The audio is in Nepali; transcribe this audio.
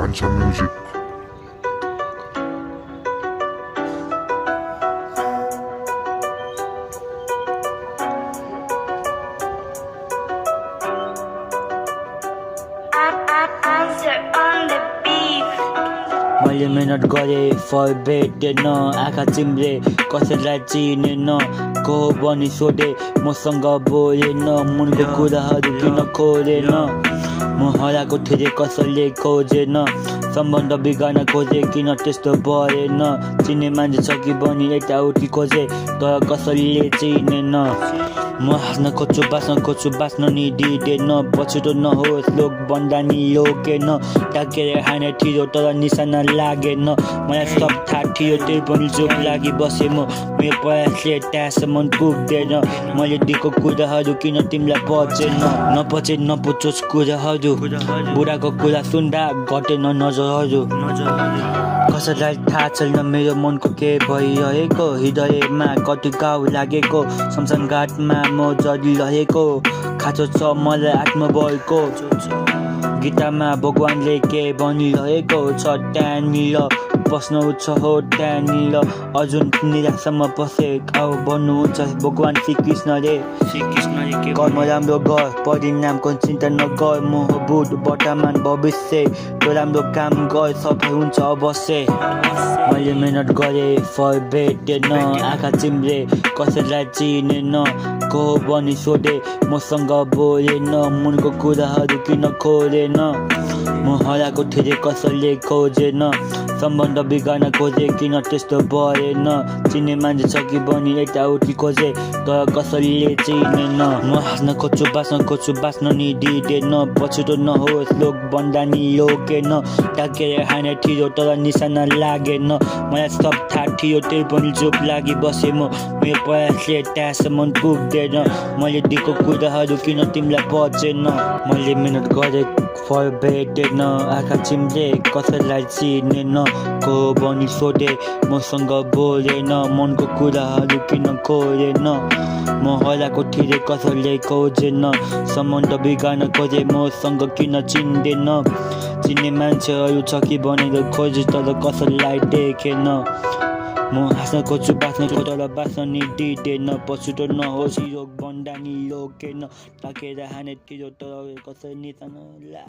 Pancha Music. मैले मेहनत गरेँ फल भेटेन, आँखा चिम्ले कसैलाई चिनेन, को हो भनी सोधे मसँग बोलेन, मुनको कुराहरू किन खोलेन, म हराएको थिएँ कसैले खोजेन, सम्बन्ध बिगार्न खोजे किन त्यस्तो भएन, चिन्ने मान्छे छ कि भनी यताउति खोजे तर कसैले चिनेन, म हाँस्न खोज्छु बाँच्न नि दिँदैन, पछुतो नहोस् लोक भन्दा नि लोकेन, टाकेर हाने थियो तर निशाना लागेन, मलाई सब थाहा थियो त्यही पनि चुप लागि बसेँ मेरो प्रयासले त्यहाँसम्म पुग्दैन, मैले दिएको कुराहरू किन तिमीलाई पचेन नपुछोस् कुराहरू, बुढाको कुरा सुन्दा घटेन नजरहरू, कसैलाई थाहा छैन मेरो मनको के भइरहेको, हृदयमा कति घाउ लागेको, शमशान घाटमा म जलिरहेको, खाँचो छ मलाई आत्मबलको, गीतामा भगवानले के भनिरहेको छ त्यहाँनिर बस्नु छ हो त्यहाँनिर, अर्जुन निराशामा पसे आऊ भन्नुहुन्छ भगवान श्रीकृष्णले कर्म राम्रो गर परिणामको चिन्ता नगर, मोहभूत वर्तमान भविष्य त्यो राम्रो काम गर सफल हुन्छ अवश्य, मैले मेहनत गरेँ फल भेटेन, आँखा चिम्ले कसैलाई चिनेन, को हो भनी सोधे मसँग बोलेन, मुनको कुराहरू किन खोलेन, म हराएको थिएँ कसैले खोजेन, सम्बन्ध बिगार्न खोजे किन त्यस्तो भएन, चिन्ने मान्छे छ कि भनी यताउति खोजे तर कसैले चिनेन, म हाँस्न खोज्छु बाँच्न नि दिँदैन, पछुतो नहोस् लोक भन्दा नि लोकेन, टाकेर हाने थियो तर निशाना लागेन, मलाई सब थाहा थियो त्यही पनि चुप लागि बसेँ मेरो प्रयासले त्यहाँसम्म पुग्दैन, मैले दिएको कुराहरू किन तिमीलाई पचेन, मैले मेहनत गरेँ फल भेटेन, आँखा चिम्ले कसैलाई चिनेन, को हो भनी सोधे मसँग बोलेन, मनको कुराहरू किन खोलेन, म हराएको थिएँ कसैले खोजेन, सम्बन्ध बिगार्न खोजे मसँग किन चिन्दैन, चिन्ने मान्छेहरू छ कि भनेर खोजे तर कसैलाई देखेन, म हाँस्न खोज्छु तर बाँच्न नि दिँदैन, पछुतो नहोस् रोग भन्दा नि लोकेन, टाकेर हाने थियो तर कसै निशाना